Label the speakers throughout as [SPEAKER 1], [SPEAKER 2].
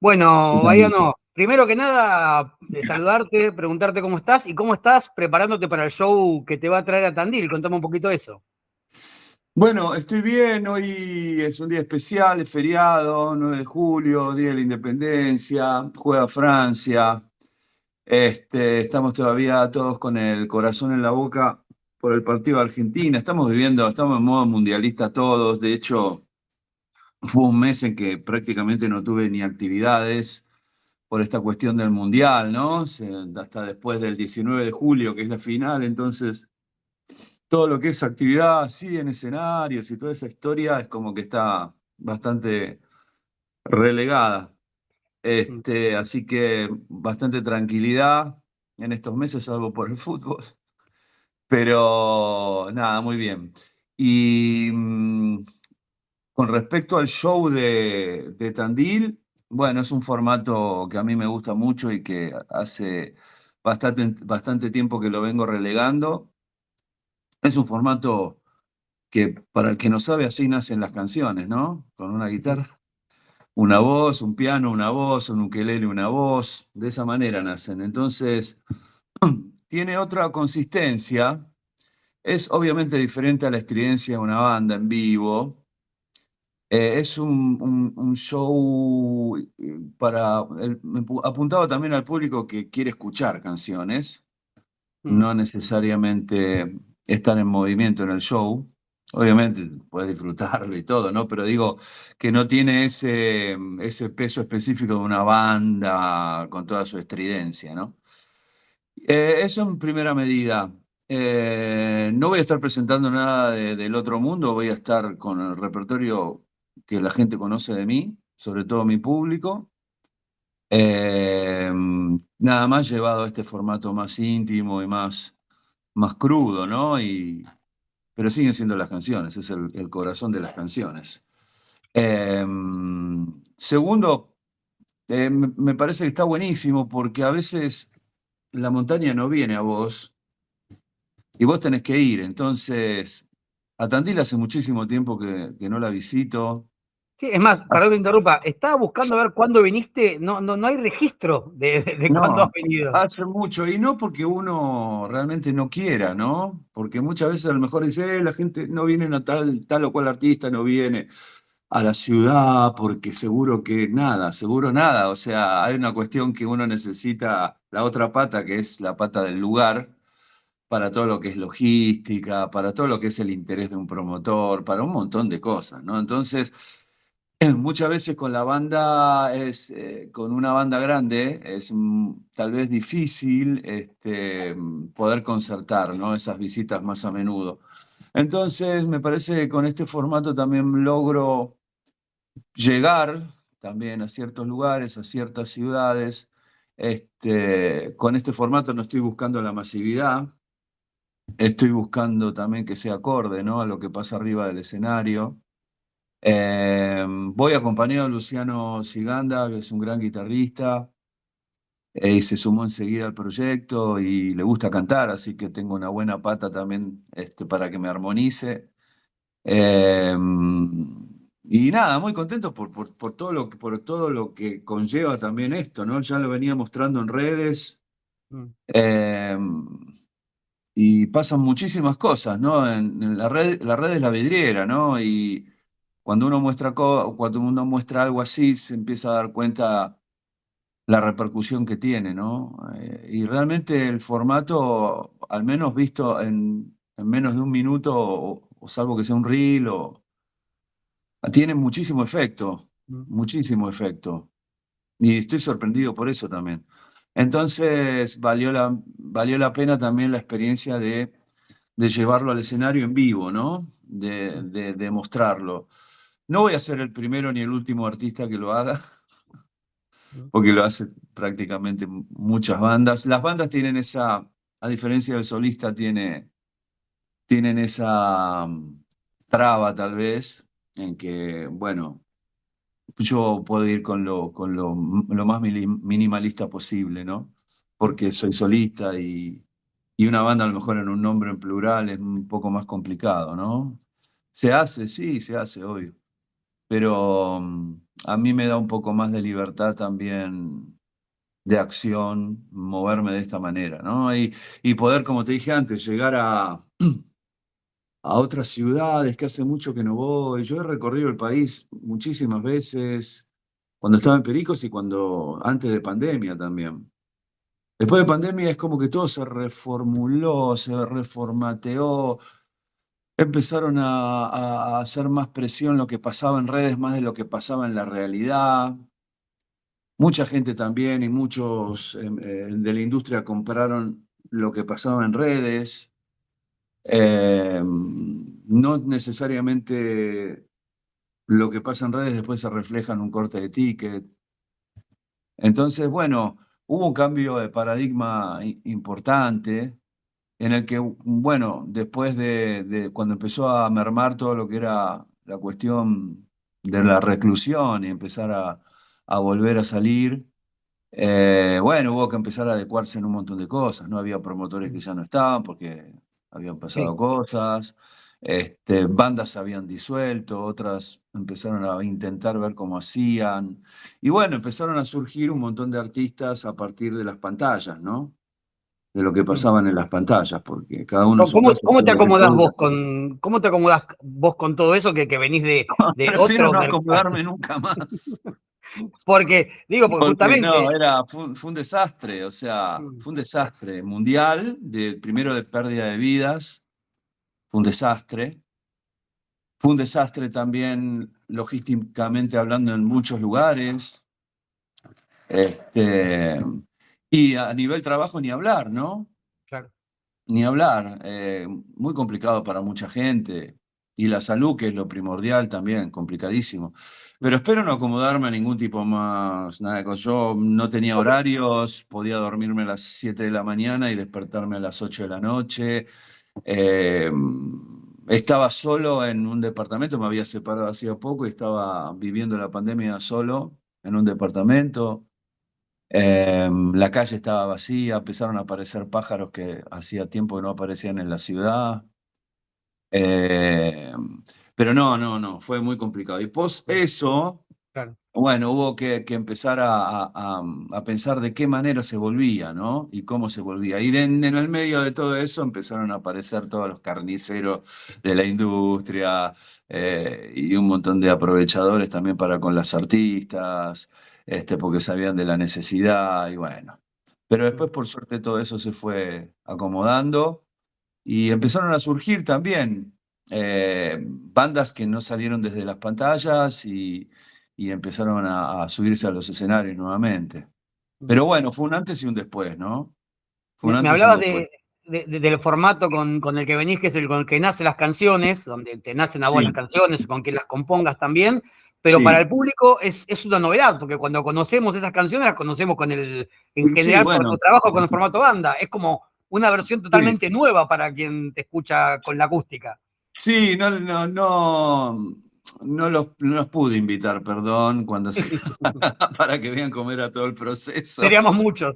[SPEAKER 1] Bueno,
[SPEAKER 2] Bien.
[SPEAKER 1] Bayano, primero que nada, saludarte, preguntarte cómo estás y cómo estás preparándote para el show que te va a traer a Tandil. Contame un poquito de eso.
[SPEAKER 2] Bueno, estoy bien, hoy es un día especial, es feriado, 9 de julio, Día de la Independencia, juega Francia. Estamos todavía todos con el corazón en la boca por el partido de Argentina. Estamos en modo mundialista todos. De hecho, fue un mes en que prácticamente no tuve ni actividades por esta cuestión del mundial, ¿no? Hasta después del 19 de julio, que es la final, entonces todo lo que es actividad así en escenarios y toda esa historia es como que está bastante relegada.
[SPEAKER 1] Mm.
[SPEAKER 2] Así que bastante tranquilidad en estos meses, salvo por el fútbol. Pero nada, muy bien. Y con respecto al show de Tandil, bueno, es un formato que a mí me gusta mucho y que hace bastante tiempo que lo vengo relegando. Es un formato que para el que no sabe, así nacen las canciones, ¿no? Con una
[SPEAKER 1] Mm.
[SPEAKER 2] guitarra, una voz, un piano, una voz, un ukelele, una voz, de esa manera nacen. Entonces, tiene otra consistencia, es obviamente diferente a la estridencia de una banda en vivo. Es un show apuntado también al público que quiere escuchar canciones,
[SPEAKER 1] Mm.
[SPEAKER 2] no necesariamente estar en movimiento en el show. Obviamente puedes disfrutarlo y todo, ¿no? Pero digo que no tiene ese peso específico de una banda con toda su estridencia, ¿no? Eso en primera medida. No voy a estar presentando nada del otro mundo, voy a estar con el repertorio que la gente conoce de mí, sobre todo mi público. Eh, Nada más llevado a este formato más íntimo y más crudo, ¿no? Pero siguen siendo las canciones, es el corazón de las canciones. Eh, Segundo, me parece que está buenísimo porque a veces la montaña no viene a vos y vos tenés que ir. Entonces, a Tandil hace muchísimo tiempo que no la visito.
[SPEAKER 1] Sí, es más, para que te interrumpa, estaba buscando a ver cuándo viniste, no hay registro de cuándo has
[SPEAKER 2] No,
[SPEAKER 1] venido.
[SPEAKER 2] hace mucho, y no porque uno realmente no quiera, ¿no? Porque muchas veces a lo mejor dice, la gente no viene a tal o cual artista, no viene a la ciudad, porque seguro nada. O sea, hay una cuestión que uno necesita la otra pata, que es la pata del lugar, para todo lo que es logística, para todo lo que es el interés de un promotor, para un montón de cosas, ¿no? Entonces, muchas veces con la banda con una banda grande es tal vez difícil poder concertar, ¿no? Esas visitas más a menudo. Entonces, me parece que con este formato también logro llegar también a ciertos lugares, a ciertas ciudades. Con este formato no estoy buscando la masividad, estoy buscando también que sea acorde, ¿no? A lo que pasa arriba del escenario. Voy acompañado de Luciano Siganda, que es un gran guitarrista, y se sumó enseguida al proyecto y le gusta cantar, así que tengo una buena pata también para que me armonice. Eh, y nada, muy contento por todo lo que conlleva también esto, ¿no? Ya lo venía mostrando en redes.
[SPEAKER 1] Mm.
[SPEAKER 2] eh, y pasan muchísimas cosas, ¿no? En la red es la vidriera, ¿no? Y cuando uno muestra algo así, se empieza a dar cuenta la repercusión que tiene, ¿no? Y realmente el formato, al menos visto en menos de un minuto, o salvo que sea un reel, tiene muchísimo efecto,
[SPEAKER 1] Mm.
[SPEAKER 2] muchísimo efecto. Y estoy sorprendido por eso también. Entonces, valió la pena también la experiencia de llevarlo al escenario en vivo, ¿no? De mostrarlo. No voy a ser el primero ni el último artista que lo haga,
[SPEAKER 1] Mm.
[SPEAKER 2] porque lo hace prácticamente muchas bandas. Las bandas tienen a diferencia del solista, tienen esa traba tal vez, en que, bueno, yo puedo ir lo más minimalista posible, ¿no?
[SPEAKER 1] Mm.
[SPEAKER 2] Porque soy solista y una banda a lo mejor en un nombre en plural es un poco más complicado, ¿no? Se hace, sí, se hace, obvio. Pero a mí me da un poco más de libertad también de acción, moverme de esta manera, ¿no? Y poder, como te dije antes, llegar a otras ciudades que hace mucho que no voy. Yo he recorrido el país muchísimas veces, cuando estaba en Pericos y cuando antes de pandemia también. Después de pandemia es como que todo se reformuló, se reformateó, empezaron a hacer más presión lo que pasaba en redes más de lo que pasaba en la realidad. Mucha gente también y muchos de la industria compraron lo que pasaba en redes. No necesariamente lo que pasa en redes después se refleja en un corte de ticket. Entonces, bueno, hubo un cambio de paradigma importante en el que, bueno, después de cuando empezó a mermar todo lo que era la cuestión de la reclusión y empezar a volver a salir, bueno, hubo que empezar a adecuarse en un montón de cosas, ¿no? Había promotores que ya no estaban porque habían pasado
[SPEAKER 1] Sí.
[SPEAKER 2] cosas, bandas se habían disuelto, otras empezaron a intentar ver cómo hacían, y bueno, empezaron a surgir un montón de artistas a partir de las pantallas, ¿no? De lo que
[SPEAKER 1] Mm.
[SPEAKER 2] pasaban en las pantallas, porque cada uno en su
[SPEAKER 1] ¿Cómo,
[SPEAKER 2] casa
[SPEAKER 1] cómo te
[SPEAKER 2] hacía lo que
[SPEAKER 1] acomodás
[SPEAKER 2] podía.
[SPEAKER 1] vos cómo te acomodás vos con todo eso que venís de
[SPEAKER 2] Prefiero
[SPEAKER 1] otro
[SPEAKER 2] no
[SPEAKER 1] mercado?
[SPEAKER 2] acomodarme nunca más.
[SPEAKER 1] Porque
[SPEAKER 2] Porque no,
[SPEAKER 1] justamente,
[SPEAKER 2] fue un desastre, o sea,
[SPEAKER 1] mm,
[SPEAKER 2] fue un desastre mundial, primero de pérdida de vidas, fue un desastre. Fue un desastre también logísticamente hablando en muchos lugares. Este, y a nivel trabajo ni hablar, ¿no?
[SPEAKER 1] claro,
[SPEAKER 2] Ni hablar. Muy complicado para mucha gente. Y la salud, que es lo primordial también, complicadísimo.
[SPEAKER 1] mm,
[SPEAKER 2] Pero espero no acomodarme a ningún tipo más, nada de cosas. Yo no tenía horarios, podía dormirme a las 7 de la mañana y despertarme a las 8 de la noche. Eh, Estaba solo en un departamento, me había separado hacía poco y estaba viviendo la pandemia solo en un departamento. La calle estaba vacía, empezaron a aparecer pájaros que hacía tiempo que no aparecían en la ciudad. Eh, pero no, no, no, fue muy complicado. Y pos
[SPEAKER 1] mm,
[SPEAKER 2] eso,
[SPEAKER 1] claro.
[SPEAKER 2] bueno, hubo que empezar a pensar de qué manera se volvía, ¿no? Y cómo se volvía. Y en el medio de todo eso empezaron a aparecer todos los carniceros de la industria y un montón de aprovechadores también para con las artistas, porque sabían de la necesidad y bueno. Pero
[SPEAKER 1] Mm.
[SPEAKER 2] después, por suerte, todo eso se fue acomodando y empezaron a surgir también bandas que no salieron desde las pantallas y empezaron a subirse a los escenarios nuevamente.
[SPEAKER 1] Mm.
[SPEAKER 2] Pero bueno, fue un antes y un después, ¿no? Fue un
[SPEAKER 1] Me
[SPEAKER 2] antes y un
[SPEAKER 1] hablabas
[SPEAKER 2] después.
[SPEAKER 1] del formato con el que venís, que es el con el que nacen las canciones, donde te nacen a vos las
[SPEAKER 2] Sí,
[SPEAKER 1] canciones, con que las compongas también, pero para
[SPEAKER 2] sí.
[SPEAKER 1] el público es una novedad, porque cuando conocemos esas canciones las conocemos en
[SPEAKER 2] Y sí,
[SPEAKER 1] general por tu
[SPEAKER 2] bueno,
[SPEAKER 1] trabajo con el formato banda, es como una versión
[SPEAKER 2] sí.
[SPEAKER 1] totalmente nueva para quien te escucha con la acústica.
[SPEAKER 2] Sí, no, no, no, no los pude invitar, perdón, cuando se, para que vean cómo era todo el proceso.
[SPEAKER 1] Seríamos muchos.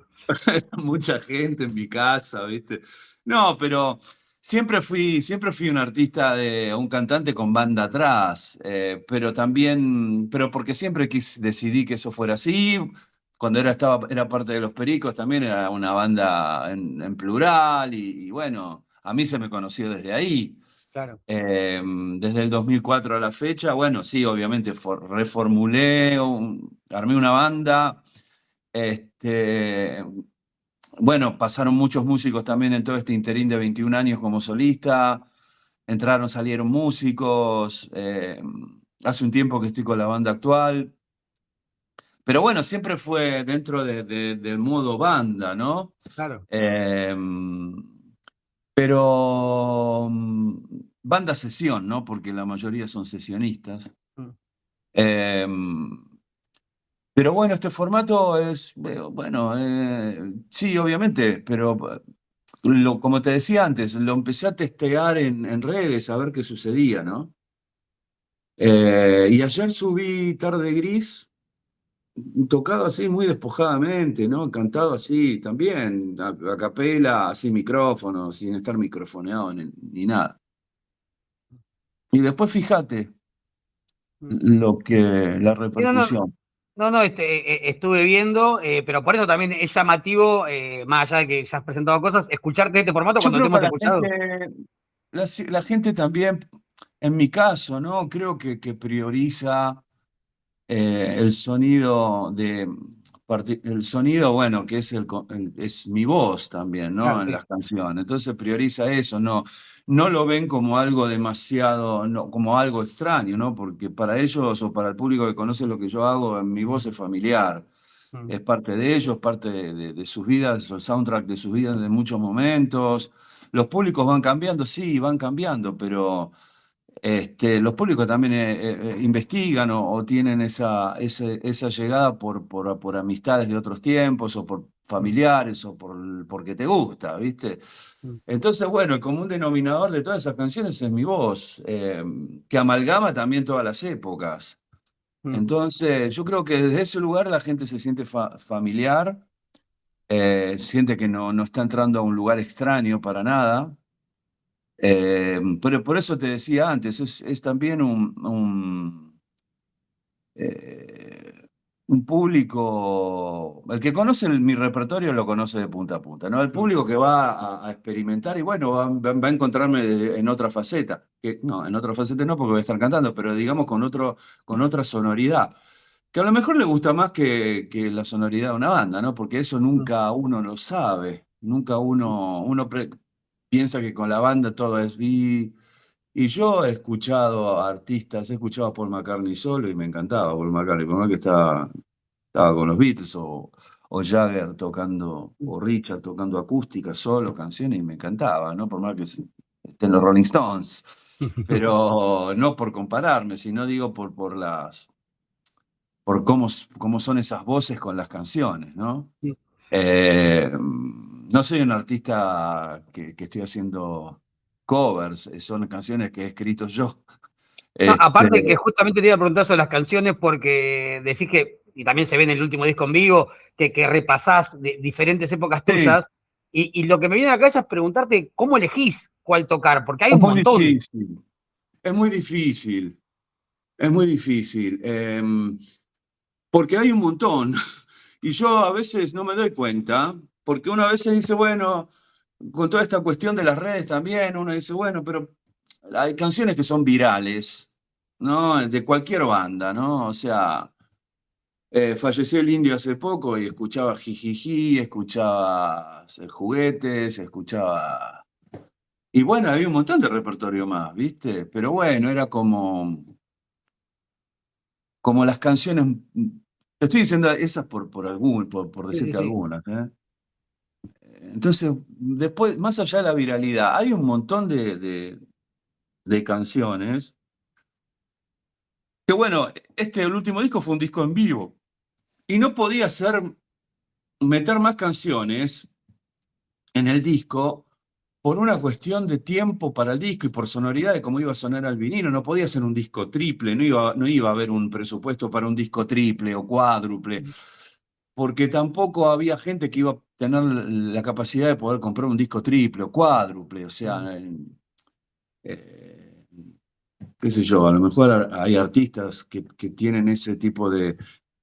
[SPEAKER 2] Mucha gente en mi casa, ¿viste? No, pero siempre fui un artista un cantante con banda atrás, pero también, pero porque siempre decidí que eso fuera así. Cuando era parte de Los Pericos también era una banda en plural y bueno, a mí se me conoció desde ahí.
[SPEAKER 1] Claro.
[SPEAKER 2] Desde el 2004 a la fecha, bueno, sí, obviamente reformulé, armé una banda. Este, bueno, pasaron muchos músicos también en todo este interín de 21 años como solista. Entraron, salieron músicos. Hace un tiempo que estoy con la banda actual. Pero bueno, siempre fue dentro del modo banda, ¿no?
[SPEAKER 1] Claro.
[SPEAKER 2] Eh, pero banda sesión, ¿no? Porque la mayoría son sesionistas.
[SPEAKER 1] Mm.
[SPEAKER 2] Eh, pero bueno, este formato es, bueno, sí, obviamente, pero como te decía antes, lo empecé a testear en redes a ver qué sucedía, ¿no? Y ayer subí Tarde Gris, tocado así muy despojadamente, ¿no? Cantado así también, a capela, sin micrófono, sin estar microfoneado ni nada. Y después fíjate, la
[SPEAKER 1] Sí, no, no,
[SPEAKER 2] repercusión.
[SPEAKER 1] no, no, estuve viendo, pero por eso también es llamativo, más allá de que ya has presentado cosas, escucharte de este formato
[SPEAKER 2] Yo
[SPEAKER 1] cuando te
[SPEAKER 2] creo que
[SPEAKER 1] hemos
[SPEAKER 2] la
[SPEAKER 1] escuchado.
[SPEAKER 2] gente, la gente también, en mi caso, ¿no? Creo que prioriza el sonido el sonido, bueno, que es, es mi voz también, ¿no?
[SPEAKER 1] Claro,
[SPEAKER 2] En
[SPEAKER 1] sí.
[SPEAKER 2] las canciones. Entonces prioriza eso, no, no lo ven como algo demasiado, no, como algo extraño, ¿no? Porque para ellos o para el público que conoce lo que yo hago, mi voz es familiar.
[SPEAKER 1] Mm,
[SPEAKER 2] Es parte de ellos, parte de sus vidas, el soundtrack de sus vidas de muchos momentos. Los públicos van cambiando, sí, van cambiando, pero los públicos también investigan o tienen esa llegada por amistades de otros tiempos o por
[SPEAKER 1] mm,
[SPEAKER 2] familiares o porque te gusta, ¿viste?
[SPEAKER 1] mm,
[SPEAKER 2] Entonces, bueno, el común denominador de todas esas canciones es mi voz, que amalgama también todas las épocas.
[SPEAKER 1] mm.
[SPEAKER 2] Entonces, yo creo que desde ese lugar la gente se siente familiar, siente que no está entrando a un lugar extraño para nada. Pero por eso te decía antes, es también eh, un público, el que conoce mi repertorio lo conoce de punta a punta, ¿no? El
[SPEAKER 1] Mm.
[SPEAKER 2] público que va a experimentar y bueno, va a encontrarme en otra faceta, que no, en otra faceta no porque voy a estar cantando, pero digamos con otra sonoridad, que a lo mejor le gusta más que la sonoridad de una banda, ¿no? Porque eso
[SPEAKER 1] Mm.
[SPEAKER 2] nunca uno lo sabe, nunca uno piensa que con la banda todo es... Y yo he escuchado a artistas, he escuchado a Paul McCartney solo y me encantaba Paul McCartney, por más que estaba con los Beatles o Jagger tocando, o Richard tocando acústica solo, canciones, y me encantaba, ¿no? Por más que estén los Rolling Stones, pero no por compararme, sino digo por cómo son esas voces con las canciones, ¿no? No soy un artista que estoy haciendo covers, son canciones que he escrito yo.
[SPEAKER 1] No,
[SPEAKER 2] Este,
[SPEAKER 1] aparte que justamente te iba a preguntar sobre las canciones porque decís que, y también se ve en el último disco en vivo, que repasás de diferentes épocas
[SPEAKER 2] sí,
[SPEAKER 1] tuyas, y lo que me viene a la cabeza es preguntarte cómo elegís cuál tocar, porque hay
[SPEAKER 2] es
[SPEAKER 1] un
[SPEAKER 2] muy
[SPEAKER 1] montón.
[SPEAKER 2] difícil, es muy difícil, es muy difícil, porque hay un montón, y yo a veces no me doy cuenta, porque uno a veces dice, bueno, con toda esta cuestión de las redes también, uno dice, bueno, pero hay canciones que son virales, ¿no? De cualquier banda, ¿no? O sea... falleció el indio hace poco y escuchaba Jijiji, escuchaba juguetes, escuchaba... Y bueno, había un montón de repertorio más, ¿viste? Pero bueno, era como las canciones... Te estoy diciendo esas por
[SPEAKER 1] Sí, sí,
[SPEAKER 2] decirte
[SPEAKER 1] sí.
[SPEAKER 2] algunas, ¿eh? Entonces, después, más allá de la viralidad, hay un montón de canciones que bueno, el último disco fue un disco en vivo y no podía meter más canciones en el disco por una cuestión de tiempo para el disco y por sonoridad de cómo iba a sonar al vinilo. No podía ser un disco triple, no iba a haber un presupuesto para un disco triple o cuádruple, porque tampoco había gente que iba a tener la capacidad de poder comprar un disco triple o cuádruple. O sea, eh, qué sé yo, a lo mejor hay artistas que tienen ese tipo de,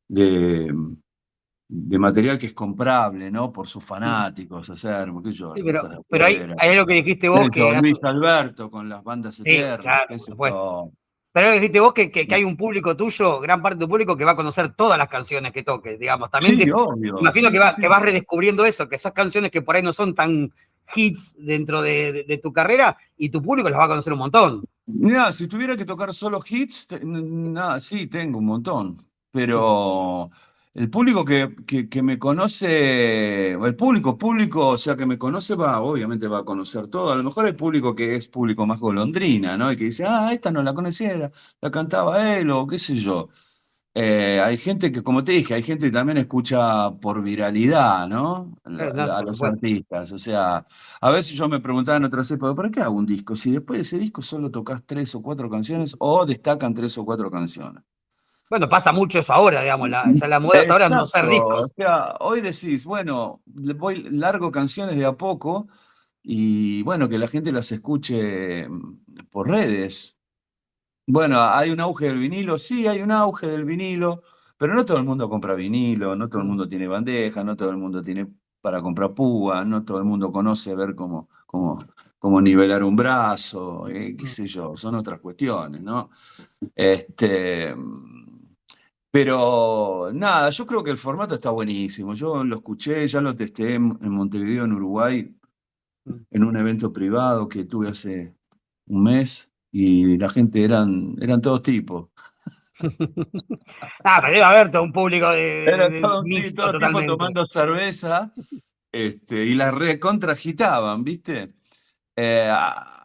[SPEAKER 2] de material que es comprable, ¿no? Por sus fanáticos, hacer, qué sé yo,
[SPEAKER 1] Sí,
[SPEAKER 2] artistas de
[SPEAKER 1] pero
[SPEAKER 2] afuera.
[SPEAKER 1] hay algo que dijiste
[SPEAKER 2] Qué
[SPEAKER 1] vos
[SPEAKER 2] sé yo,
[SPEAKER 1] que
[SPEAKER 2] Luis Alberto con las bandas
[SPEAKER 1] sí,
[SPEAKER 2] eternas,
[SPEAKER 1] claro,
[SPEAKER 2] qué
[SPEAKER 1] por
[SPEAKER 2] sé
[SPEAKER 1] supuesto.
[SPEAKER 2] yo.
[SPEAKER 1] Pero algo que dijiste vos que hay un público tuyo, gran parte de tu público, que va a conocer todas las canciones que toques, digamos. También
[SPEAKER 2] Sí,
[SPEAKER 1] te
[SPEAKER 2] obvio,
[SPEAKER 1] imagino
[SPEAKER 2] sí, sí,
[SPEAKER 1] que
[SPEAKER 2] sí.
[SPEAKER 1] vas redescubriendo eso, que esas canciones que por ahí no son tan hits dentro de tu carrera y tu público las va a conocer un montón.
[SPEAKER 2] Mirá, si tuviera que tocar solo hits, nada, sí, tengo un montón. Pero el público que me conoce, el público, o sea, que me conoce, obviamente va a conocer todo. A lo mejor hay público que es público más golondrina, ¿no? Y que dice, esta no la conociera, la cantaba él, o qué sé yo. Hay gente que, como te dije, hay gente que también escucha por viralidad, ¿no?
[SPEAKER 1] No,
[SPEAKER 2] A
[SPEAKER 1] por
[SPEAKER 2] los
[SPEAKER 1] supuesto.
[SPEAKER 2] artistas. O sea, a veces yo me preguntaba en otras épocas, ¿para qué hago un disco? Si después de ese disco solo tocas tres o cuatro canciones o destacan tres o cuatro canciones.
[SPEAKER 1] Bueno, pasa mucho eso ahora, digamos, ya la moda es ahora no
[SPEAKER 2] Exacto.
[SPEAKER 1] hacer
[SPEAKER 2] O
[SPEAKER 1] discos.
[SPEAKER 2] sea, hoy decís, bueno, largo canciones de a poco y bueno, que la gente las escuche por redes. Bueno, ¿hay un auge del vinilo? Sí, hay un auge del vinilo, pero no todo el mundo compra vinilo, no todo el
[SPEAKER 1] Mm,
[SPEAKER 2] mundo tiene bandeja, no todo el mundo tiene para comprar púa, no todo el mundo conoce ver cómo nivelar un brazo, qué
[SPEAKER 1] mm.
[SPEAKER 2] sé yo, son otras cuestiones, ¿no? Este, pero nada, yo creo que el formato está buenísimo. Yo lo escuché, ya lo testé en Montevideo, en Uruguay,
[SPEAKER 1] Mm.
[SPEAKER 2] en un evento privado que tuve hace un mes y la gente eran todos tipos.
[SPEAKER 1] Pero debe haber todo un público
[SPEAKER 2] Era sí,
[SPEAKER 1] mixto
[SPEAKER 2] todo tipo
[SPEAKER 1] totalmente.
[SPEAKER 2] tomando cerveza, y la recontra agitaban, ¿viste?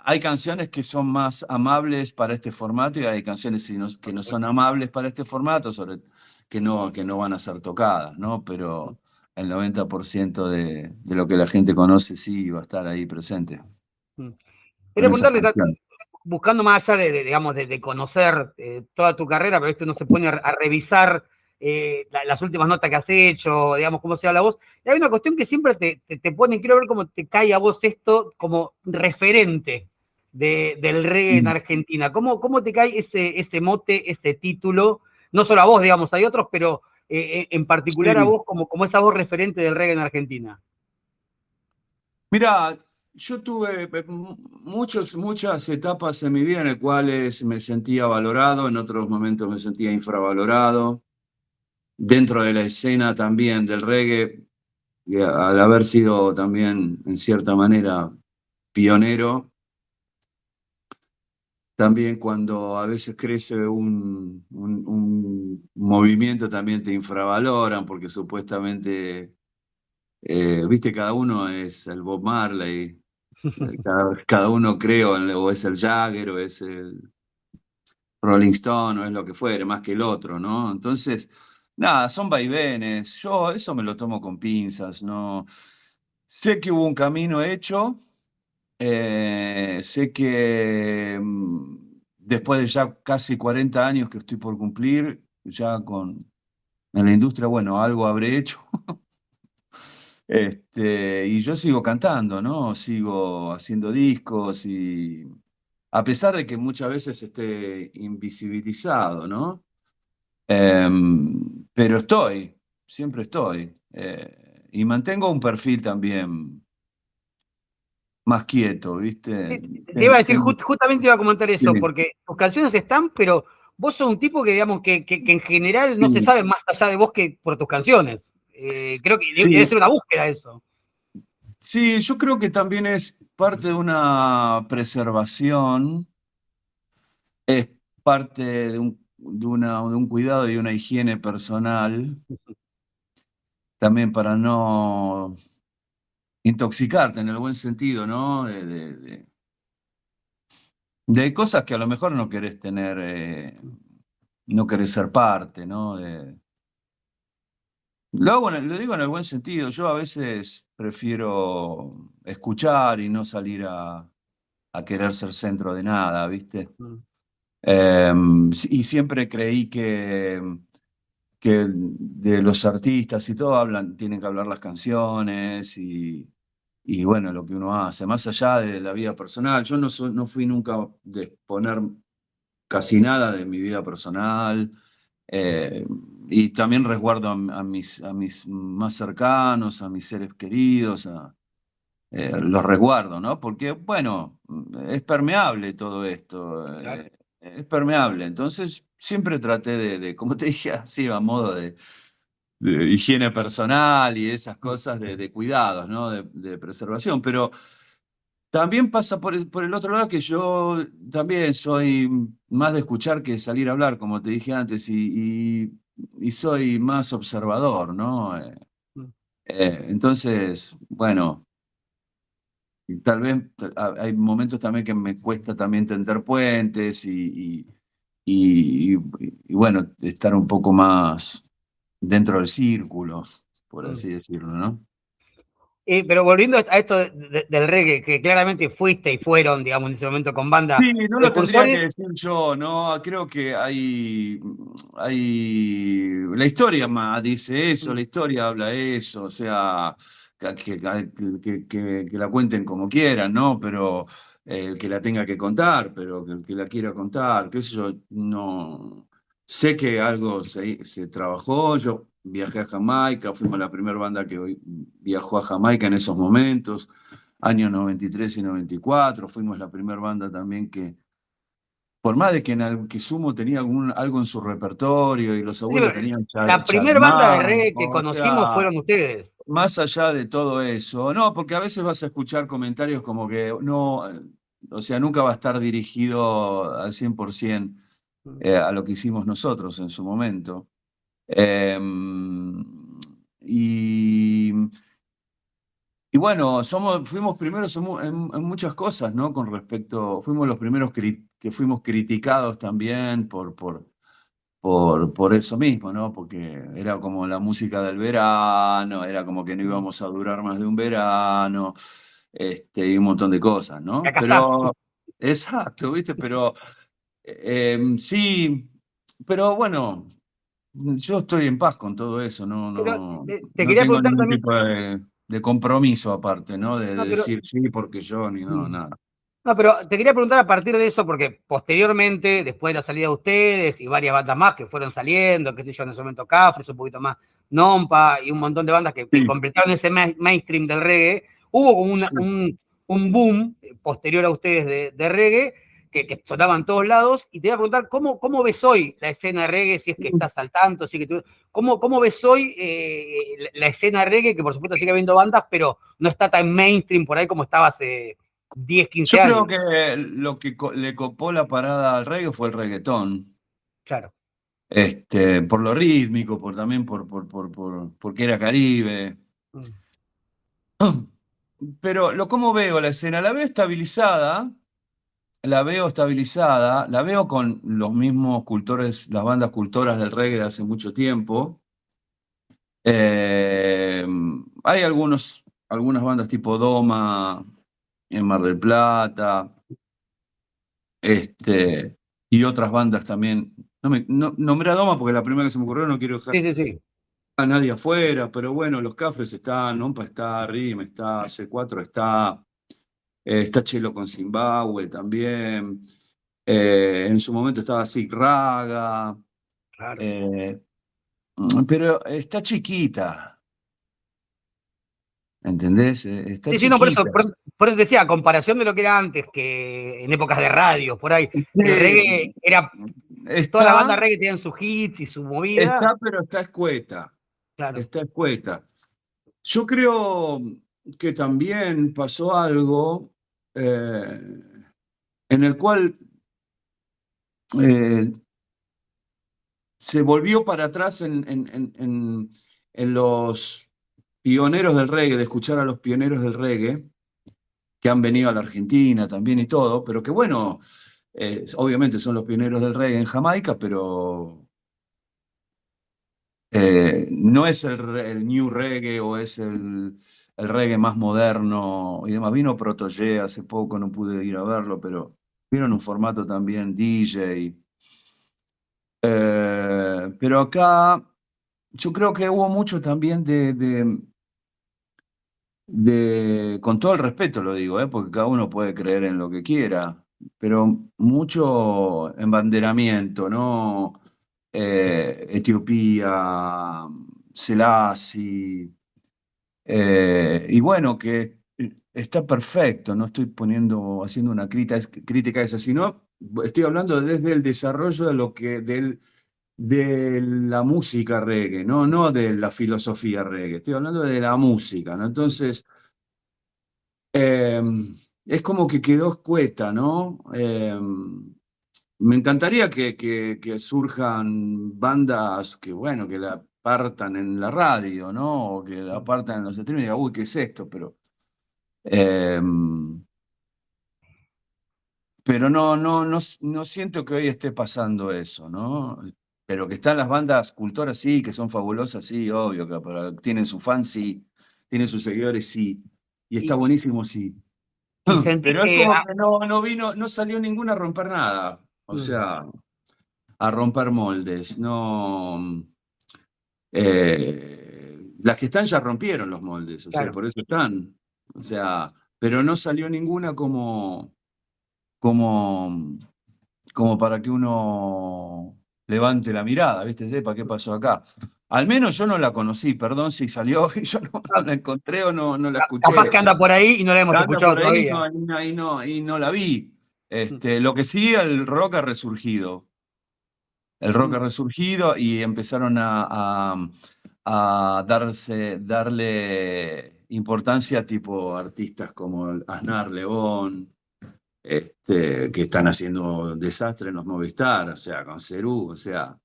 [SPEAKER 2] Hay canciones que son más amables para este formato y hay canciones
[SPEAKER 1] Por
[SPEAKER 2] que no son
[SPEAKER 1] supuesto.
[SPEAKER 2] amables para este formato, que no van a ser tocadas, ¿no? Pero el 90% de lo que la gente conoce sí va a estar ahí presente
[SPEAKER 1] Mm.
[SPEAKER 2] con
[SPEAKER 1] Quería
[SPEAKER 2] esas
[SPEAKER 1] preguntarle,
[SPEAKER 2] canciones.
[SPEAKER 1] buscando más allá digamos, de conocer toda tu carrera, pero esto no se pone a revisar las últimas notas que has hecho, digamos, cómo se habla vos. Y hay una cuestión que siempre te pone, quiero ver cómo te cae a vos esto como referente del reggae en Argentina. ¿Cómo te cae ese mote, ese título? No solo a vos, digamos, hay otros, pero en particular a
[SPEAKER 2] Sí.
[SPEAKER 1] vos como esa voz referente del reggae en Argentina.
[SPEAKER 2] Mira, yo tuve muchas etapas en mi vida en las cuales me sentía valorado, en otros momentos me sentía infravalorado. Dentro de la escena también del reggae, al haber sido también en cierta manera pionero, también cuando a veces crece un movimiento también te infravaloran porque supuestamente, viste, cada uno es el Bob Marley. Cada uno creo, o es el Jagger, o es el Rolling Stone, o es lo que fuere, más que el otro, ¿no? Entonces, nada, son vaivenes. Yo eso me lo tomo con pinzas, ¿no? Sé que hubo un camino hecho, sé que después de ya casi 40 años que estoy por cumplir, en la industria, bueno, algo habré hecho. Y yo sigo cantando, ¿no? Sigo haciendo discos y a pesar de que muchas veces esté invisibilizado, ¿no? Pero siempre estoy. Y mantengo un perfil también más quieto, ¿viste?
[SPEAKER 1] Te iba a decir,
[SPEAKER 2] Tengo-
[SPEAKER 1] justamente iba a comentar
[SPEAKER 2] sí,
[SPEAKER 1] eso, porque tus canciones están, pero vos sos un tipo que, digamos, que en general no se
[SPEAKER 2] sí,
[SPEAKER 1] sabe más allá de vos que por tus canciones. Creo que debe
[SPEAKER 2] sí,
[SPEAKER 1] ser una búsqueda eso.
[SPEAKER 2] sí, yo creo que también es parte de una preservación, es parte de un cuidado y una higiene personal, también para no intoxicarte en el buen sentido, ¿no? De cosas que a lo mejor no querés tener, no querés ser parte, ¿no? Lo digo en el buen sentido. Yo a veces prefiero escuchar y no salir a querer ser centro de nada, ¿viste? Eh, y siempre creí que de los artistas y todo tienen que hablar las canciones y bueno, lo que uno hace, más allá de la vida personal. Yo no fui nunca de exponer casi nada de mi vida personal, eh, y también resguardo a mis más cercanos, a mis seres queridos, los resguardo, ¿no? Porque, bueno, es permeable todo esto,
[SPEAKER 1] Claro.
[SPEAKER 2] es permeable. Entonces, siempre traté como te dije, así, a modo de higiene personal y esas cosas de cuidados, ¿no? De preservación. Pero también pasa por el otro lado que yo también soy más de escuchar que salir a hablar, como te dije antes, y soy más observador, ¿no? Entonces, bueno, tal vez hay momentos también que me cuesta también tender puentes y bueno, estar un poco más dentro del círculo, por así decirlo, ¿no?
[SPEAKER 1] Pero volviendo a esto del reggae, que claramente fuiste y fueron, digamos, en ese momento con banda,
[SPEAKER 2] Sí, no lo tendría que
[SPEAKER 1] precursores.
[SPEAKER 2] decir yo, ¿no? Creo que la historia más dice eso, la historia habla eso, o sea, que la cuenten como quieran, ¿no? Pero el que la tenga que contar, pero que el que la quiera contar, qué sé yo, no. Sé que algo se trabajó, yo viajé a Jamaica, fuimos la primera banda que viajó a Jamaica en esos momentos, años 93 y 94, fuimos la primera banda también que, por más de que que Sumo tenía algo en su repertorio y los
[SPEAKER 1] Sí,
[SPEAKER 2] abuelos
[SPEAKER 1] pero
[SPEAKER 2] tenían
[SPEAKER 1] la primer banda de
[SPEAKER 2] Charmán,
[SPEAKER 1] reggae que
[SPEAKER 2] o
[SPEAKER 1] conocimos
[SPEAKER 2] sea,
[SPEAKER 1] fueron ustedes.
[SPEAKER 2] más allá de todo eso, no, porque a veces vas a escuchar comentarios como que no, o sea, nunca va a estar dirigido al 100% a lo que hicimos nosotros en su momento. Eh, y, y bueno, fuimos primeros en muchas cosas, ¿no? Con respecto, fuimos los primeros que fuimos criticados también por eso mismo, ¿no? Porque era como la música del verano, era como que no íbamos a durar más de un verano, y un montón de cosas,
[SPEAKER 1] Y
[SPEAKER 2] ¿no?
[SPEAKER 1] acá estás.
[SPEAKER 2] Pero, exacto, ¿viste? Pero sí, pero bueno, yo estoy en paz con todo eso, no,
[SPEAKER 1] Pero
[SPEAKER 2] no,
[SPEAKER 1] te
[SPEAKER 2] no
[SPEAKER 1] quería
[SPEAKER 2] tengo
[SPEAKER 1] preguntar
[SPEAKER 2] ningún
[SPEAKER 1] también,
[SPEAKER 2] tipo de compromiso aparte, ¿no? De
[SPEAKER 1] no, pero
[SPEAKER 2] decir sí porque yo, ni no,
[SPEAKER 1] mm,
[SPEAKER 2] nada.
[SPEAKER 1] no, pero te quería preguntar a partir de eso, porque posteriormente, después de la salida de ustedes y varias bandas más que fueron saliendo, qué sé yo, en ese momento Cafres, un poquito más Nompa y un montón de bandas que
[SPEAKER 2] Sí,
[SPEAKER 1] completaron ese mainstream del reggae, hubo como
[SPEAKER 2] sí.
[SPEAKER 1] un boom posterior a ustedes de reggae que sonaba en todos lados. Y te voy a preguntar, ¿cómo ves hoy la escena de reggae? Si es que estás al tanto, si es que ¿cómo ves hoy la escena de reggae? Que por supuesto sigue habiendo bandas, pero no está tan mainstream por ahí como estaba hace 10
[SPEAKER 2] Yo
[SPEAKER 1] 15
[SPEAKER 2] creo
[SPEAKER 1] años.
[SPEAKER 2] que lo que le copó la parada al reggae fue el reggaetón.
[SPEAKER 1] Claro.
[SPEAKER 2] Por lo rítmico, también porque era Caribe.
[SPEAKER 1] Mm.
[SPEAKER 2] Pero ¿cómo veo la escena? La veo con los mismos cultores, las bandas cultoras del reggae de hace mucho tiempo. Eh, Hay algunas bandas tipo Doma en Mar del Plata, y otras bandas también. Nombré a Doma porque la primera que se me ocurrió, no quiero dejar
[SPEAKER 1] Sí, sí, sí.
[SPEAKER 2] a nadie afuera, pero bueno, los Cafres están, Nompa está, RIM está, C4 está, está Chelo con Zimbabue también. En su momento estaba Sig Raga,
[SPEAKER 1] Claro.
[SPEAKER 2] eh, pero está chiquita, ¿entendés? Está
[SPEAKER 1] Sí, sí, no, por eso,
[SPEAKER 2] chiquita.
[SPEAKER 1] por eso decía, a comparación de lo que era antes, que en épocas de radio, por ahí, el
[SPEAKER 2] Sí,
[SPEAKER 1] reggae era, toda la
[SPEAKER 2] está,
[SPEAKER 1] banda reggae tenían sus hits y su movida.
[SPEAKER 2] pero está escueta,
[SPEAKER 1] Claro.
[SPEAKER 2] está escueta. Yo creo que también pasó algo eh, en el cual eh, se volvió para atrás en los pioneros del reggae, de escuchar a los pioneros del reggae, que han venido a la Argentina también y todo, pero que bueno, obviamente son los pioneros del reggae en Jamaica, pero no es el new reggae o es el reggae más moderno y demás. Vino Protoye hace poco, no pude ir a verlo, pero vino en un formato también DJ. Pero acá yo creo que hubo mucho también con todo el respeto lo digo, porque cada uno puede creer en lo que quiera, pero mucho embanderamiento, ¿no? Etiopía, Selassie, y bueno, que está perfecto, no estoy haciendo una crítica a eso, sino estoy hablando desde el desarrollo de la música reggae, no de la filosofía reggae, estoy hablando de la música, ¿no? Entonces, eh, es como que quedó escueta, ¿no? Me encantaría que surjan bandas que, bueno, que la partan en la radio, ¿no? O que la partan en los streaming y digan, uy, ¿qué es esto? Eh, pero no siento que hoy esté pasando eso, ¿no? Pero que están las bandas cultoras, sí, que son fabulosas, sí, obvio, tienen sus fans, sí, tienen sus seguidores, sí, y está
[SPEAKER 1] Y,
[SPEAKER 2] buenísimo, sí.
[SPEAKER 1] y sentís
[SPEAKER 2] Pero es
[SPEAKER 1] que
[SPEAKER 2] como que no salió ninguna a romper nada, o sea, a romper moldes, no. Las que están ya rompieron los moldes, o sea,
[SPEAKER 1] claro.
[SPEAKER 2] por eso están, o sea, pero no salió ninguna como. como, como para que uno levante la mirada, ¿viste? Sepa qué pasó acá. Al menos yo no la conocí, perdón si salió y yo no la encontré o no la
[SPEAKER 1] Capaz que
[SPEAKER 2] escuché.
[SPEAKER 1] anda por ahí y no la hemos
[SPEAKER 2] Anda
[SPEAKER 1] escuchado
[SPEAKER 2] por ahí
[SPEAKER 1] todavía.
[SPEAKER 2] y no la vi. Lo que sí, el rock ha resurgido. El rock ha
[SPEAKER 1] Mm.
[SPEAKER 2] resurgido y empezaron a darle importancia tipo artistas como Aznar, León, que están haciendo desastre en los Movistar, o sea, con Cerú, o sea.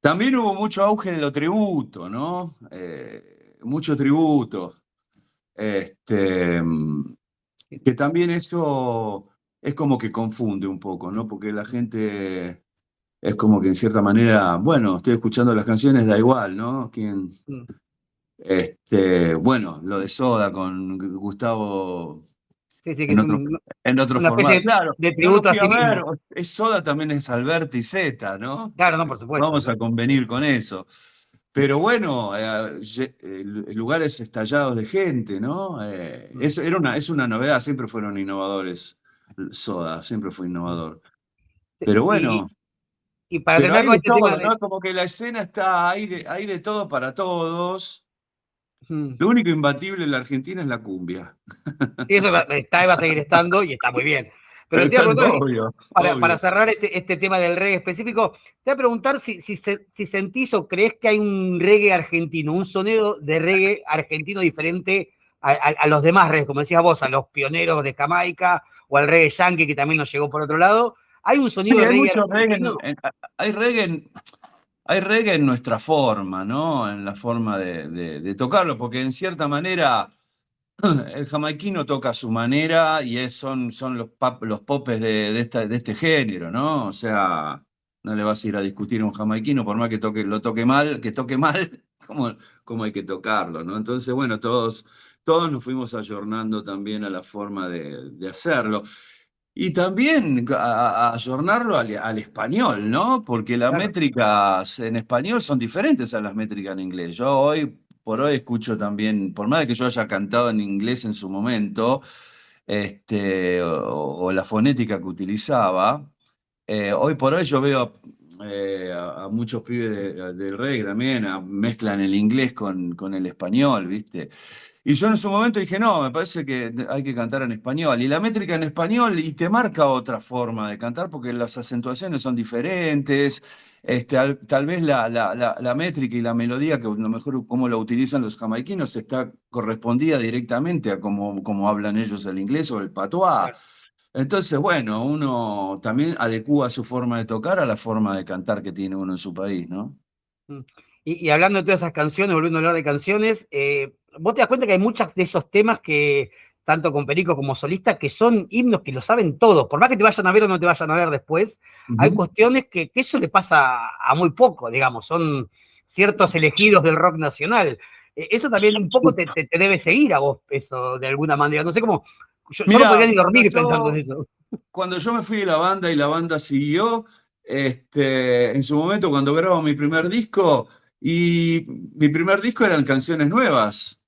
[SPEAKER 2] También hubo mucho auge de lo tributo, ¿no? Mucho tributo. Este, que también eso es como que confunde un poco, ¿no? Porque la gente es como que en cierta manera, bueno, estoy escuchando las canciones, da igual, ¿no?
[SPEAKER 1] Mm.
[SPEAKER 2] Bueno, lo de Soda con Gustavo
[SPEAKER 1] Sí, sí, que
[SPEAKER 2] en
[SPEAKER 1] es
[SPEAKER 2] otro, en otro
[SPEAKER 1] una
[SPEAKER 2] formato.
[SPEAKER 1] especie
[SPEAKER 2] Claro,
[SPEAKER 1] de
[SPEAKER 2] no lo
[SPEAKER 1] tributo a
[SPEAKER 2] fui a
[SPEAKER 1] sí
[SPEAKER 2] ver,
[SPEAKER 1] mismo.
[SPEAKER 2] es Soda también es Alberti y Zeta, ¿no?
[SPEAKER 1] Claro, no, por supuesto.
[SPEAKER 2] Vamos a convenir con eso. Pero bueno, lugares estallados de gente, ¿no?
[SPEAKER 1] Mm.
[SPEAKER 2] Es una novedad, siempre fueron innovadores. Soda, siempre fue
[SPEAKER 1] Mm.
[SPEAKER 2] innovador. Pero
[SPEAKER 1] Y,
[SPEAKER 2] bueno,
[SPEAKER 1] y para
[SPEAKER 2] pero
[SPEAKER 1] terminar
[SPEAKER 2] hay
[SPEAKER 1] con
[SPEAKER 2] de
[SPEAKER 1] este tema
[SPEAKER 2] todo,
[SPEAKER 1] de...
[SPEAKER 2] ¿no? Como que la escena está, hay de todo para todos.
[SPEAKER 1] Mm.
[SPEAKER 2] Lo único imbatible en la Argentina es la cumbia.
[SPEAKER 1] Sí, eso está y va a seguir estando y está muy bien. Pero te iba a preguntar,
[SPEAKER 2] Obvio,
[SPEAKER 1] para
[SPEAKER 2] obvio.
[SPEAKER 1] cerrar este tema del reggae específico, te voy a preguntar si sentís o crees que hay un reggae argentino, un sonido de reggae argentino diferente a los demás reggae, como decías vos, a los pioneros de Jamaica o al reggae yankee que también nos llegó por otro lado. ¿Hay un
[SPEAKER 2] Sí,
[SPEAKER 1] sonido de
[SPEAKER 2] hay
[SPEAKER 1] reggae
[SPEAKER 2] mucho reggae,
[SPEAKER 1] argentino?
[SPEAKER 2] hay reggae hay reggae en nuestra forma, ¿no? En la forma de tocarlo, porque en cierta manera el jamaiquino toca a su manera y son los popes de este género, ¿no? O sea, no le vas a ir a discutir a un jamaiquino por más que lo toque mal, que toque mal, como hay que tocarlo, ¿no? Entonces, bueno, todos nos fuimos ayornando también a la forma de hacerlo. Y también a ayornarlo al español, ¿no? Porque las
[SPEAKER 1] Claro.
[SPEAKER 2] métricas en español son diferentes a las métricas en inglés. Yo hoy por hoy escucho también, por más de que yo haya cantado en inglés en su momento, o la fonética que utilizaba, hoy por hoy yo veo a muchos pibes del reggae también, mezclan el inglés con el español, ¿viste? Y yo en su momento dije, no, me parece que hay que cantar en español. Y la métrica en español y te marca otra forma de cantar porque las acentuaciones son diferentes. Tal vez la métrica y la melodía, que a lo mejor como lo utilizan los jamaiquinos, está correspondida directamente a cómo hablan ellos el inglés o el patuá.
[SPEAKER 1] Claro.
[SPEAKER 2] Entonces, bueno, uno también adecúa su forma de tocar a la forma de cantar que tiene uno en su país, ¿no?
[SPEAKER 1] Mm. Y hablando de todas esas canciones, volviendo a hablar de canciones, vos te das cuenta que hay muchos de esos temas que, tanto con Perico como solista, que son himnos que lo saben todos. Por más que te vayan a ver o no te vayan a ver después, hay
[SPEAKER 2] Ujú.
[SPEAKER 1] cuestiones que eso le pasa a muy poco, digamos, son ciertos elegidos del rock nacional. Eso también un poco te debe seguir a vos, eso, de alguna manera. No sé cómo, yo no
[SPEAKER 2] Mira,
[SPEAKER 1] podría ni dormir pensando en eso.
[SPEAKER 2] cuando yo me fui de la banda y la banda siguió, en su momento cuando grabo mi primer disco, y mi primer disco eran canciones nuevas.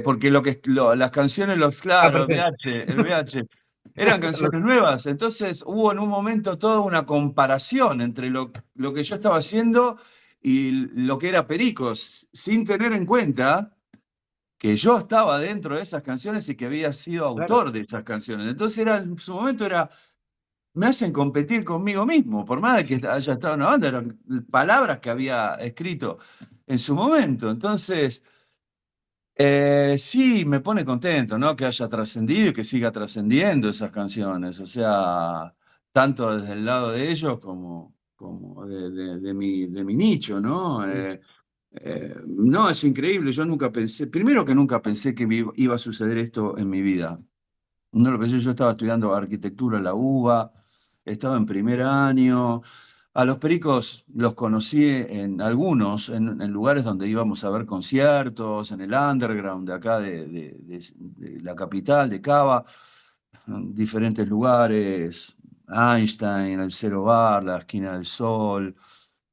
[SPEAKER 2] Porque las canciones,
[SPEAKER 1] Ah,
[SPEAKER 2] claro,
[SPEAKER 1] perfecto.
[SPEAKER 2] el VH, eran canciones nuevas. Entonces hubo en un momento toda una comparación entre lo que yo estaba haciendo y lo que era Pericos, sin tener en cuenta que yo estaba dentro de esas canciones y que había sido
[SPEAKER 1] Claro.
[SPEAKER 2] autor de esas canciones. Entonces en su momento me hacen competir conmigo mismo, por más de que haya estado en una banda, eran palabras que había escrito en su momento. Entonces, sí, me pone contento, ¿no? Que haya trascendido y que siga trascendiendo esas canciones. O sea, tanto desde el lado de ellos como de mi nicho, ¿no? No, es increíble. Yo nunca pensé, primero que nunca pensé que iba a suceder esto en mi vida. No lo pensé, yo estaba estudiando arquitectura en la UBA, estaba en primer año. A los Pericos los conocí en algunos, en lugares donde íbamos a ver conciertos, en el underground de acá, de la capital, de Cava, en diferentes lugares, Einstein, el Cero Bar, la Esquina del Sol.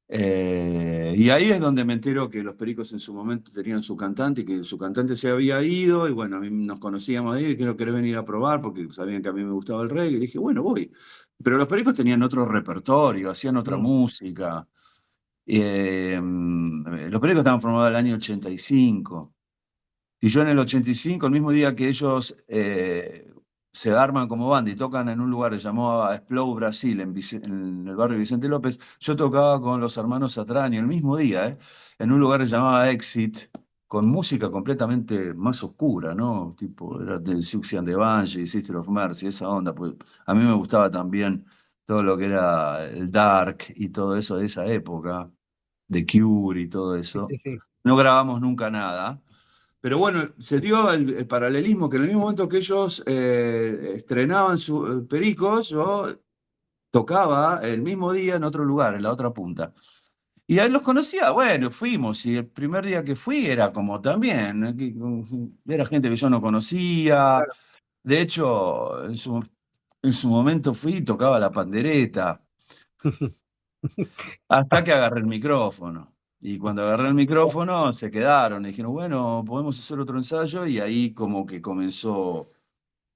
[SPEAKER 2] Y ahí es donde me entero que los Pericos en su momento tenían su cantante y que su cantante se había ido. Y bueno, a mí nos conocíamos ahí y que no querés venir a probar porque sabían que a mí me gustaba el reggae. Y dije, bueno, voy. Pero los Pericos tenían otro repertorio, hacían otra
[SPEAKER 1] Mm.
[SPEAKER 2] música. Los Pericos estaban formados en el año 85. Y yo en el 85, el mismo día que ellos se arman como banda y tocan en un lugar que se llamaba Explode Brasil, en el barrio Vicente López, yo tocaba con los hermanos Satraño el mismo día, en un lugar que se llamaba Exit, con música completamente más oscura, ¿no? Tipo,
[SPEAKER 1] Mm.
[SPEAKER 2] era del Siouxsie and the Banshees, Sister of Mercy, esa onda, pues a mí me gustaba también todo lo que era el dark y todo eso de esa época, The Cure y todo
[SPEAKER 1] Sí,
[SPEAKER 2] eso.
[SPEAKER 1] sí, sí.
[SPEAKER 2] No grabamos nunca nada. Pero bueno, se dio el paralelismo que en el mismo momento que ellos estrenaban sus Pericos, yo tocaba el mismo día en otro lugar, en la otra punta. Y ahí los conocía, bueno, fuimos, y el primer día que fui era como también, era gente que yo no conocía.
[SPEAKER 1] Claro.
[SPEAKER 2] De hecho, en su momento fui y tocaba la pandereta. Hasta que agarré el micrófono. Y cuando agarré el micrófono se quedaron. Y dijeron, bueno, podemos hacer otro ensayo. Y ahí como que comenzó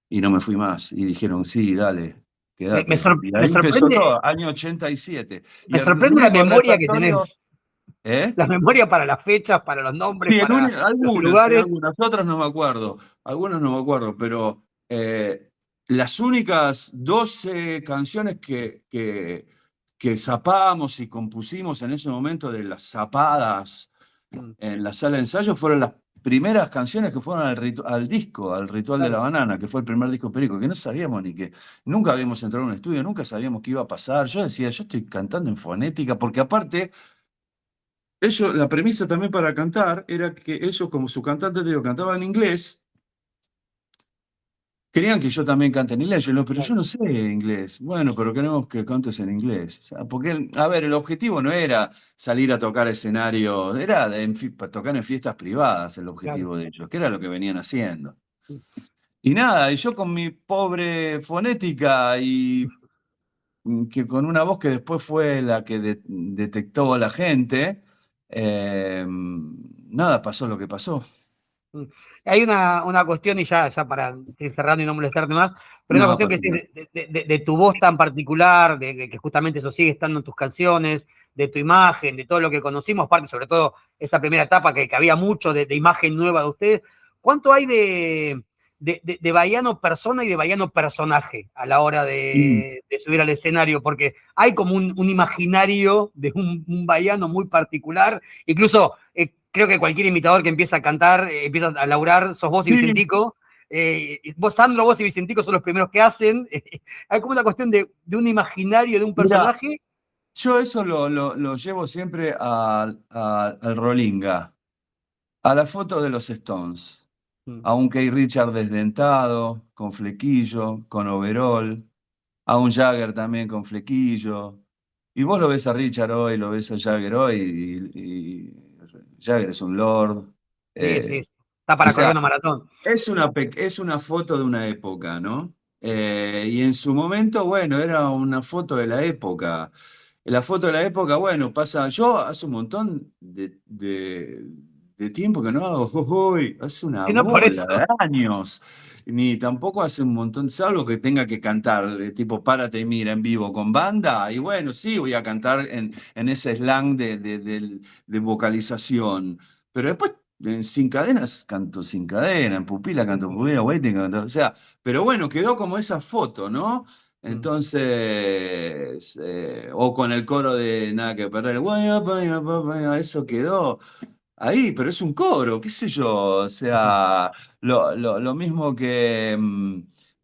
[SPEAKER 2] y no me fui más. Y dijeron, sí, dale, quédate. Y
[SPEAKER 1] Me
[SPEAKER 2] ahí empezó
[SPEAKER 1] sorprende,
[SPEAKER 2] todo, año 87. Y
[SPEAKER 1] me
[SPEAKER 2] el
[SPEAKER 1] sorprende la
[SPEAKER 2] único
[SPEAKER 1] memoria que
[SPEAKER 2] repertorio,
[SPEAKER 1] tenés.
[SPEAKER 2] ¿eh?
[SPEAKER 1] La memoria para las fechas, para los nombres,
[SPEAKER 2] Sí,
[SPEAKER 1] para los
[SPEAKER 2] algunas,
[SPEAKER 1] lugares.
[SPEAKER 2] algunas, otras no me acuerdo. Algunas no me acuerdo, pero las únicas 12 canciones que zapamos y compusimos en ese momento de las zapadas
[SPEAKER 1] Mm.
[SPEAKER 2] en la sala de ensayo fueron las primeras canciones que fueron al disco, al Ritual de la
[SPEAKER 1] Claro.
[SPEAKER 2] Banana, que fue el primer disco Perico, que no sabíamos ni que, nunca habíamos entrado en un estudio, nunca sabíamos qué iba a pasar. Yo decía, yo estoy cantando en fonética, porque aparte, ellos, la premisa también para cantar era que ellos, como su cantante, te digo, cantaba en inglés. Querían que yo también cante en inglés, yo, no, pero yo
[SPEAKER 1] Claro.
[SPEAKER 2] no sé inglés. Bueno, pero queremos que cantes en inglés. O sea, porque, a ver, el objetivo no era salir a tocar escenario, era para tocar en fiestas privadas el
[SPEAKER 1] Claro.
[SPEAKER 2] objetivo de ellos, que era lo que venían haciendo.
[SPEAKER 1] Mm.
[SPEAKER 2] Y nada, y yo con mi pobre fonética y que con una voz que después fue la que detectó a la gente, nada, pasó lo que pasó.
[SPEAKER 1] Mm. Hay una cuestión, y ya para ir cerrando y no molestarte más, pero una
[SPEAKER 2] No,
[SPEAKER 1] cuestión que
[SPEAKER 2] para
[SPEAKER 1] es
[SPEAKER 2] nada.
[SPEAKER 1] de tu voz tan particular, de que justamente eso sigue estando en tus canciones, de tu imagen, de todo lo que conocimos, aparte, sobre todo esa primera etapa que había mucho de imagen nueva de ustedes. ¿Cuánto hay de Baiano persona y de Baiano personaje a la hora
[SPEAKER 2] Mm.
[SPEAKER 1] de subir al escenario? Porque hay como un imaginario de un Baiano muy particular, incluso creo que cualquier imitador que empieza a cantar, empieza a laburar, sos vos y
[SPEAKER 2] Sí,
[SPEAKER 1] Vicentico. Vos, Sandro, vos y Vicentico son los primeros que hacen. Hay como una cuestión de un imaginario de un
[SPEAKER 2] mira,
[SPEAKER 1] personaje.
[SPEAKER 2] yo eso lo llevo siempre al Rolinga, a la foto de los Stones,
[SPEAKER 1] Mm.
[SPEAKER 2] a un Keith Richard desdentado, con flequillo, con overol, a un Jagger también con flequillo. Y vos lo ves a Richard hoy, lo ves a Jagger hoy, y Jagger es un lord.
[SPEAKER 1] Sí, sí,
[SPEAKER 2] Eh,
[SPEAKER 1] está
[SPEAKER 2] o
[SPEAKER 1] para correr
[SPEAKER 2] sea,
[SPEAKER 1] una maratón.
[SPEAKER 2] es una foto de una época, ¿no? Y en su momento, bueno, era una foto de la época. La foto de la época, bueno, pasa. Yo hace un montón de tiempo que no hago hoy, hace una
[SPEAKER 1] Si no, por
[SPEAKER 2] bola
[SPEAKER 1] eso.
[SPEAKER 2] de años. Ni tampoco hace un montón, salvo que tenga que cantar, tipo Párate y mira en vivo con banda. Y bueno, sí, voy a cantar en ese slang de vocalización. Pero después sin cadenas canto sin cadena, en pupila
[SPEAKER 1] Sí,
[SPEAKER 2] canto
[SPEAKER 1] sí.
[SPEAKER 2] pupila, waiting canto, o sea, pero bueno, quedó como esa foto, ¿no?
[SPEAKER 1] Mm.
[SPEAKER 2] Entonces, o con el coro de Nada que perder, guaya, guaya, guaya, eso quedó ahí, pero es un coro, qué sé yo, o sea, lo mismo que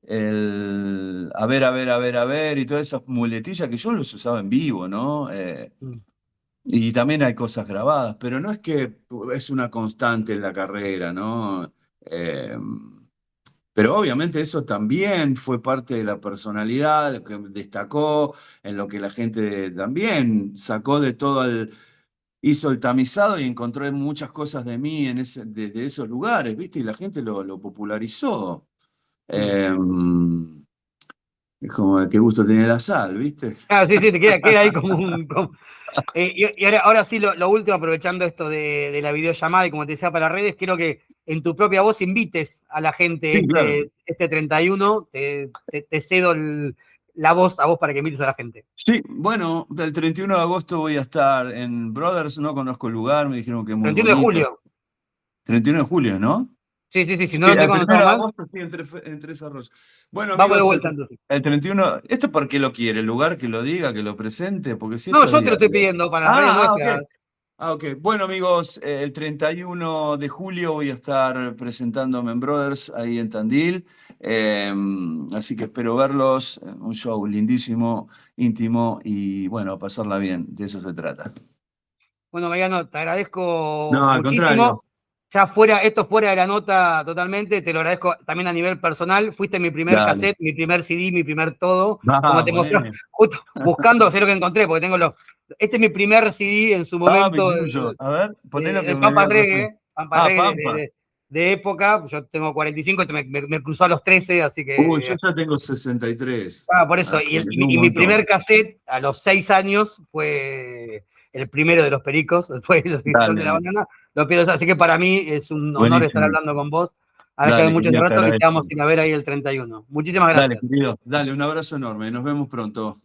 [SPEAKER 2] el a ver, a ver, a ver, a ver, y todas esas muletillas que yo los usaba en vivo, ¿no?
[SPEAKER 1] Mm.
[SPEAKER 2] Y también hay cosas grabadas, pero no es que es una constante en la carrera, ¿no? Eh, pero obviamente eso también fue parte de la personalidad, lo que destacó, en lo que la gente también sacó de todo hizo el tamizado y encontró muchas cosas de mí desde esos lugares, ¿viste? Y la gente lo popularizó.
[SPEAKER 1] Mm.
[SPEAKER 2] Eh, Es como qué gusto tiene la sal, ¿viste?
[SPEAKER 1] Ah, sí, sí, te queda ahí como un... y ahora sí, lo último, aprovechando esto de la videollamada y como te decía para las redes, quiero que en tu propia voz invites a la gente
[SPEAKER 2] Sí, claro.
[SPEAKER 1] este 31, te cedo la voz a vos para que invites a la gente.
[SPEAKER 2] Sí, bueno, el 31 de agosto voy a estar en Brothers, no conozco el lugar, me dijeron que es muy
[SPEAKER 1] 31 de
[SPEAKER 2] bonito.
[SPEAKER 1] julio.
[SPEAKER 2] 31 de julio, ¿no?
[SPEAKER 1] Sí, sí, sí, si no
[SPEAKER 2] Sí,
[SPEAKER 1] lo
[SPEAKER 2] el
[SPEAKER 1] tengo anotado
[SPEAKER 2] 1 de
[SPEAKER 1] mal,
[SPEAKER 2] agosto sí, en Tres Arroyos. Bueno,
[SPEAKER 1] vamos de
[SPEAKER 2] amigos,
[SPEAKER 1] vuelta entonces.
[SPEAKER 2] el 31, ¿esto por qué lo quiere? ¿El lugar que lo diga, que lo presente? Porque si
[SPEAKER 1] No,
[SPEAKER 2] esto es
[SPEAKER 1] yo te lo estoy
[SPEAKER 2] diario.
[SPEAKER 1] pidiendo para las redes
[SPEAKER 2] Ok.
[SPEAKER 1] nuestras.
[SPEAKER 2] Ah, ok. Bueno, amigos, el 31 de julio voy a estar presentándome en Brothers ahí en Tandil. Eh, Así que espero verlos. Un show lindísimo, íntimo y bueno, a pasarla bien. De eso se trata.
[SPEAKER 1] Bueno, Mariano, te agradezco
[SPEAKER 2] No, al contrario.
[SPEAKER 1] muchísimo. Ya fuera, esto fuera de la nota totalmente, te lo agradezco también a nivel personal. Fuiste mi primer
[SPEAKER 2] Dale.
[SPEAKER 1] cassette, mi primer CD, mi primer todo. Como te
[SPEAKER 2] Vamos,
[SPEAKER 1] mostré,
[SPEAKER 2] nene.
[SPEAKER 1] justo buscando, sé lo que encontré, porque tengo los. Este es mi primer CD en su
[SPEAKER 2] Mi
[SPEAKER 1] momento,
[SPEAKER 2] tuyo. A ver, poné lo que
[SPEAKER 1] el
[SPEAKER 2] me
[SPEAKER 1] Pampa
[SPEAKER 2] dio recién.
[SPEAKER 1] Reggae, Pampa Reggae
[SPEAKER 2] Pampa.
[SPEAKER 1] de época. Yo tengo 45, me cruzó a los 13, así
[SPEAKER 2] Uy, yo
[SPEAKER 1] que.
[SPEAKER 2] ya tengo 63.
[SPEAKER 1] Por eso.
[SPEAKER 2] Así que es un
[SPEAKER 1] Y mi
[SPEAKER 2] montón.
[SPEAKER 1] primer cassette a los 6 años fue el primero de los Pericos, fue el Sol de la
[SPEAKER 2] Dale,
[SPEAKER 1] Banana. Los Pericos, así que para mí es un honor estar
[SPEAKER 2] buenísimo.
[SPEAKER 1] hablando con vos. Agradezco
[SPEAKER 2] Dale,
[SPEAKER 1] mucho este
[SPEAKER 2] querido, te
[SPEAKER 1] rato y te
[SPEAKER 2] agradezco.
[SPEAKER 1] vamos a ir a ver ahí el 31. Muchísimas
[SPEAKER 2] Dale,
[SPEAKER 1] gracias.
[SPEAKER 2] querido. Dale, un abrazo enorme. Nos vemos pronto.